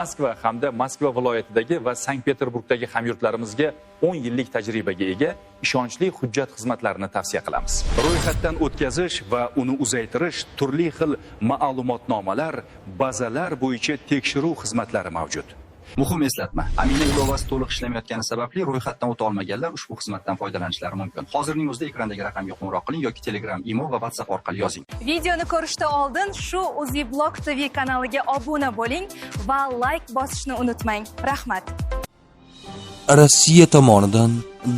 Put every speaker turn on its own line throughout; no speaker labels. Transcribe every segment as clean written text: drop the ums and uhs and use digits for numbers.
Moskva hamda Moskva viloyatidagi va Sankt-Peterburgdagi hamyurtlarimizga 10 yillik tajribaga ega ishonchli hujjat xizmatlarini tavsiya qilamiz. Ro'yxatdan o'tkazish va uni uzaytirish, turli xil ma'lumotnomalar, bazalar bo'yicha tekshiruv xizmatlari mavjud.
Muhim eslatma, Amina ilovasi to'liq ishlamayotgani sababli ro'yxatdan o'ta olmaganlar ushbu xizmatdan foydalanishlari mumkin. Hozirning o'zida ekrandagi raqamga qo'ng'iroq qiling yoki Telegram, Imo va WhatsApp orqali yozing.
Videoni ko'rishdan oldin shu UziBlog TV kanaliga obuna bo'ling va like bosishni unutmang. Rahmat.
Rossiya tomonidan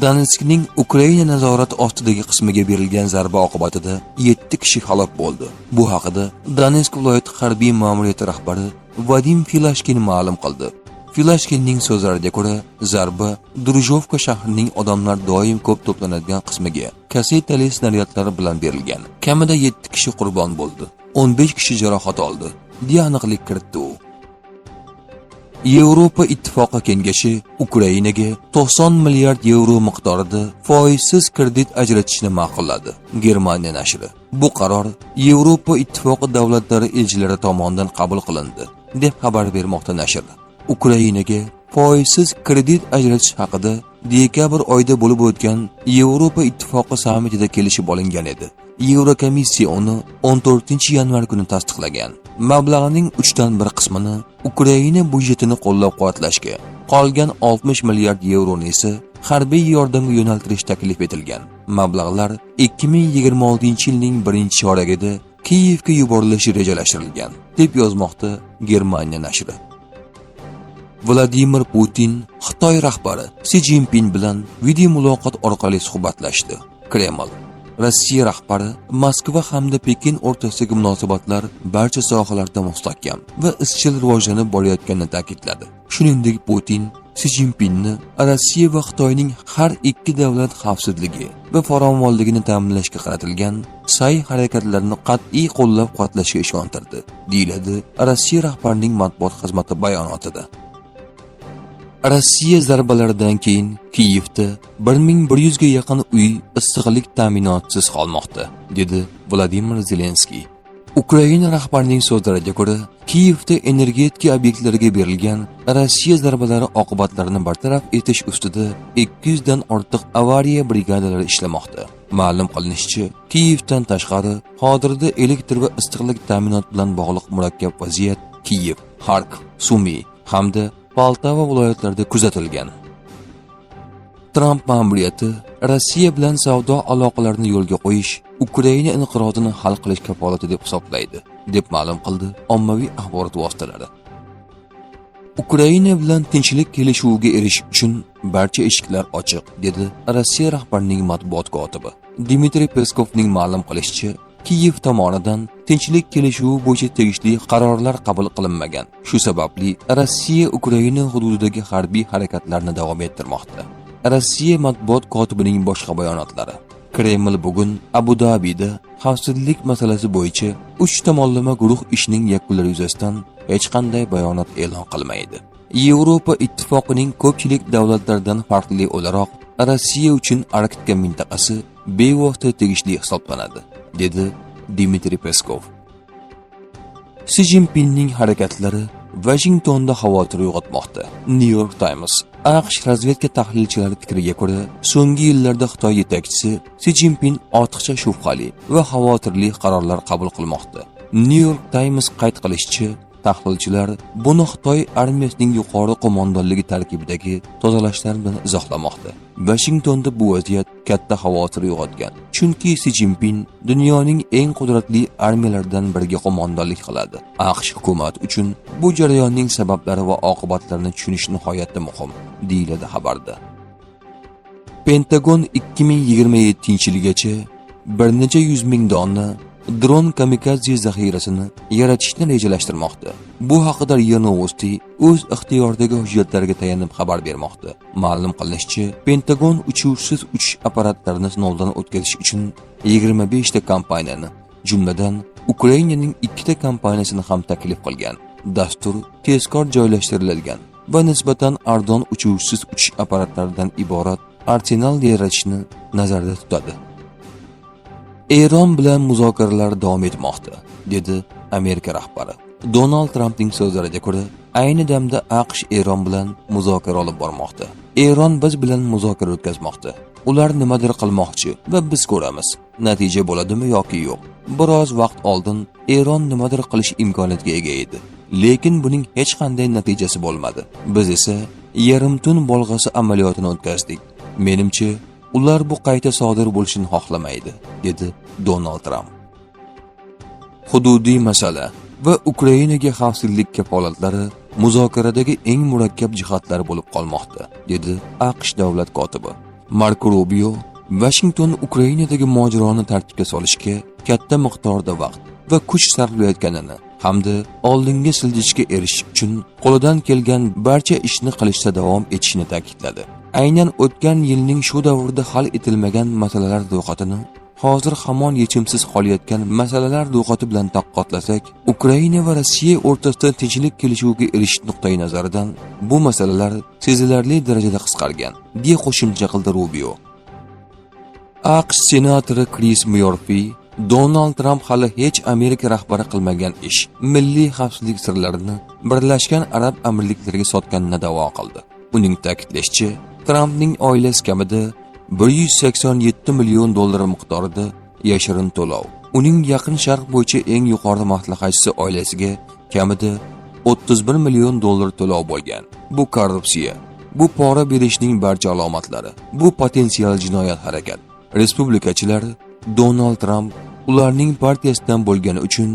Donetskning Ukraina nazorati ostidagi qismiga berilgan zarba oqibatida 7 kishi halok bo'ldi. Bu haqida Donetsk viloyati harbiy ma'muriyati rahbari Vadim Filashkin ma'lum qildi. Filashkinning so'zlariga ko'ra, zarba Druzhovka shahrining odamlar doim ko'p to'planadigan qismiga kasetali snaryadlar bilan berilgan. Kamida 7 kishi qurbon bo'ldi. 15 kishi jarohat oldi, deya aniqlik kiritdi u. Yevropa Ittifoqi Kengashi Ukrainaga 90 milliard yevro miqdorida foizsiz kredit ajratishni ma'qulladi. Germaniya nashri. Bu qaror Yevropa Ittifoqi davlatlari elchilari tomonidan qabul qilindi, deb xabar bermoqda nashr. Ukrainaga foizsiz kredit ajratish haqida dekabr oyida bo'lib o'tgan Yevropa Ittifoqi sammitida kelishib olingan edi. Yevrokomissiya uni 14-yanvar kuni tasdiqlagan. Mablag'ning 3dan 1 qismini Ukraina budjetini qo'llab-quvvatlashga, qolgan 60 milliard yevroni esa harbiy yordamga yo'naltirish taklif etilgan. Mablag'lar 2026-yilning 1-choragida Kiyevga yuborilishi rejalashtirilgan, deb yozmoqda Germaniya nashri. Vladimir Putin Xitoy rahbari Si Jinping bilan video muloqot orqali suhbatlashdi. Kreml. Rossiya rahbari Moskva hamda Pekin o'rtasidagi munosabatlar barcha sohalarda mustahkam va izchil rivojlanib borayotganini ta'kidladi. Shuningdek, Putin Si Jinpingni Rossiya va Xitoyning har ikki davlat xavfsizligi va farovonligini ta'minlashga qaratilgan sa'y harakatlarini qat'iy qo'llab-quvvatlashga ishontirdi, deyiladi Rossiya rahbarining matbuot xizmati bayonotida. Rossiya zarbalaridan keyin Kiyevda 1100 ga yaqin uy issiqlik ta'minotsiz qolmoqda, dedi Vladimir Zelenskiy. Ukraina rahbarining so'zlariga ko'ra, Kiyevda energetika obyektlariga berilgan Rossiya zarbalari oqibatlarini bartaraf etish ustida 200 dan ortiq avariya brigadalari ishlamoqda. Ma'lum qilinishicha, Kiyevdan tashqari hozirda elektr va issiqlik ta'minoti bilan bog'liq murakkab vaziyat Kiyev, Xarkov, Sumy hamda Poltava viloyatlarida kuzatilgan. Tramp ma'muriyati Rossiya bilan savdo aloqalarini yo'lga qo'yish Ukraina inqirozini hal qilish kafolati deb hisoblaydi, deb ma'lum qildi ommaviy axborot vositalari. Ukraina bilan tinchlik kelishuviga erishish uchun barcha eshiklar ochiq, dedi Rossiya rahbarining matbuot kotibi. Dmitriy Peskovning ma'lum qilishicha, Kiyev tomonidan tinchlik kelishuvi bo'yicha tegishli qarorlar qabul qilinmagan. Shu sababli Rossiya Ukraina hududidagi harbiy harakatlarni davom ettirmoqda. Rossiya matbuot kotibining boshqa bayonotlari. Kreml bugun Abu Dabida xavfsizlik masalasi bo'yicha 3 tomonlama guruh ishining yakunlari yuzasidan hech qanday bayonot e'lon qilmaydi. Yevropa Ittifoqining ko'pchilik davlatlaridan farqli o'laroq Rossiya uchun Arktika mintaqasi bevosita tegishli hisoblanadi, dedi Dmitriy Peskov. Si Jinpingning harakatlari Washingtonda xavotir uyg'otmoqda. New York Times. AQSh razvedka tahlilchilari fikriga ko'ra, so'nggi yillarda Xitoy yetakchisi Si Jinping ortiqcha shubhali va xavotirli qarorlar qabul qilmoqda. New York Times qayd qilishicha, tahlilchilar buni Xitoy armiyasining yuqori qo'mondonligi tarkibidagi tozalashlar bilan izohlamoqda. Washingtonda bu vaziyat katta xavotir uyg'otgan, chunki Si Jinping dunyoning eng qudratli armiyalaridan biriga qo'mondonlik qiladi. AQSh hukumat uchun bu jarayonning sabablari va oqibatlarini tushunish nihoyatda muhim, deyiladi xabarda. Pentagon 2027-yilgacha bir necha 100 ming dona dron kamikadze zaxirasini yaratishni rejalashtirmoqda. Bu haqida RIA Novosti o'z ixtiyoridagi hujjatlarga tayanib xabar bermoqda. Ma'lum qilinishicha, Pentagon uchuvchisiz uchish apparatlarini sinovdan o'tkazish uchun 25 ta kompaniyani, jumladan Ukrainaning 2 ta kompaniyasini ham taklif qilgan. Dastur tezkor joylashtiriladigan va nisbatan arzon uchuvchisiz uchish apparatlaridan iborat arsenal yaratishni nazarda tutadi. Eron bilan muzokaralar davom etmoqda, dedi Amerika rahbari. Donald Trampning so'zlariga ko'ra, Ayni damda AQSh Eron bilan muzokara olib bormoqda. Eron biz bilan muzokara o'tkazmoqda. Ular nimadir qilmoqchi va biz ko'ramiz. Natija bo'ladimi yoki yo'q. Biroz vaqt oldin Eron nimadir qilish imkoniyatiga ega edi. Lekin buning hech qanday natijasi bo'lmadi. Biz esa yarim tun bolg'asi amaliyotini o'tkazdik. Menimcha, ular bu qayta sodir bo'lishini xohlamaydi, dedi Donald Tramp. Hududiy masala va Ukrainaga xavfsizlik kafolatlari muzokaradagi eng murakkab jihatlar bo'lib qolmoqda, dedi AQSh davlat kotibi. Marko Rubio Washington Ukrainadagi mojironi tartibga solishga katta miqdorda vaqt va kuch sarflayotganini hamda oldinga siljishga erishish uchun qo'lidan kelgan barcha ishni qilishda davom etishini ta'kidladi. Aynan o'tgan yilning shu davrida hal etilmagan masalalar ro'yxatini hozir hamon yechimsiz qolayotgan masalalar ro'yxati bilan taqqotlasak, Ukraina va Rossiya o'rtasida tinchlik kelishuviga erishish nuqtai nazaridan bu masalalar sezilarli darajada qisqargan, deya qo'shimcha qildi Rubio. AQSh senatori Chris Murphy Donald Tramp hali hech Amerika rahbari qilmagan ish, milliy xavfsizlik sirlarini Birlashgan Arab Amirliklariga sotganini da'vo qildi. Uning ta'kidlashicha, Trampning oilasi kamida 187 million dollar miqdorida yashirin to'lov. Uning Yaqin Sharq bo'yicha eng yuqori maslahatchisi oilasiga kamida 31 million dollar to'lov bo'lgan. Bu korrupsiya. Bu pora berishning barcha alomatlari. Bu potensial jinoyat harakat. Respublikachilar Donald Tramp ularning partiyasidan bo'lgani uchun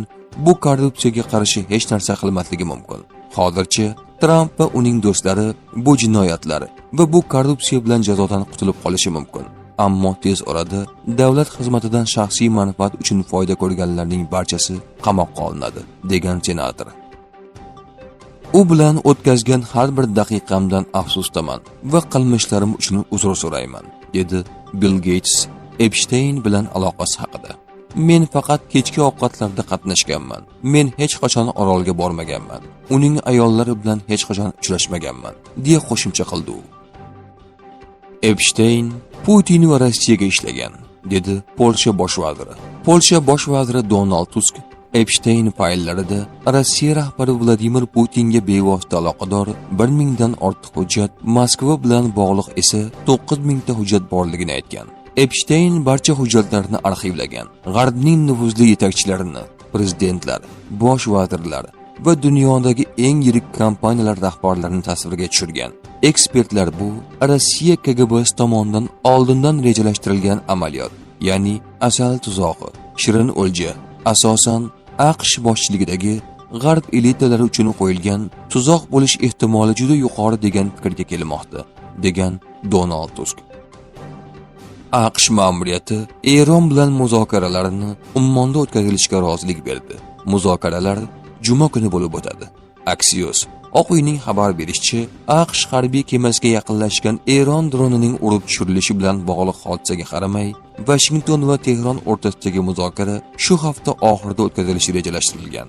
bu korrupsiyaga qarshi hech narsa qilmasligi mumkin. Hozircha Tramp va uning do'stlari bu jinoyatlar va bu korrupsiya bilan jazodan qutulib qolishi mumkin. Ammo tez orada davlat xizmatidan shaxsiy manfaat uchun foyda ko'rganlarning barchasi qamoqqa olinadi, degan senator. U bilan o'tkazgan har bir daqiqamdan afsusdaman va qilmishlarim uchun uzr so'rayman, dedi Bill Gates Epstein bilan aloqasi haqida. Men faqat kechki ovqatlarda qatnashganman. Men hech qachon orolga bormaganman. Uning ayollari bilan hech qachon uchrashmaganman, deya qo'shimcha qildi u. Epstein Putin va Rossiyaga ishlagan, dedi Polsha bosh vaziri. Polsha bosh vaziri Donald Tusk Epstein fayllarida Rossiya rahbari Vladimir Putinga bevosita aloqador 1000 dan ortiq hujjat, Moskva bilan bog'liq esa 9000 ta hujjat borligini aytgan. Epstein barcha hujjatlarni arxivlagan. G'arbning nufuzli yetakchilarini, prezidentlar, bosh vazirlar va dunyodagi eng yirik kompaniyalar rahbarlarini tasvirga tushirgan. Ekspertlar bu Rossiya KGBsi tomonidan oldindan rejalashtirilgan amaliyot, ya'ni asal tuzog'i, shirin o'lja, asosan AQSh boshchiligidagi g'arb elitalari uchun qo'yilgan tuzoq bo'lish ehtimoli juda yuqori degan fikrga kelmoqda, degan Donald Tusk. AQSh ma'muriyati Eron bilan muzokaralarni Ummonda o'tkazilishiga rozilik berdi. Muzokaralar juma kuni bo'lib o'tadi. Axios Oq uyning xabar berishicha, AQSh harbiy kemasiga yaqinlashgan Eron dronining urib tushirilishi bilan bog'liq hodisaga qaramay, Washington va Tehron o'rtasidagi muzokara shu hafta oxirida o'tkazilishi rejalashtirilgan.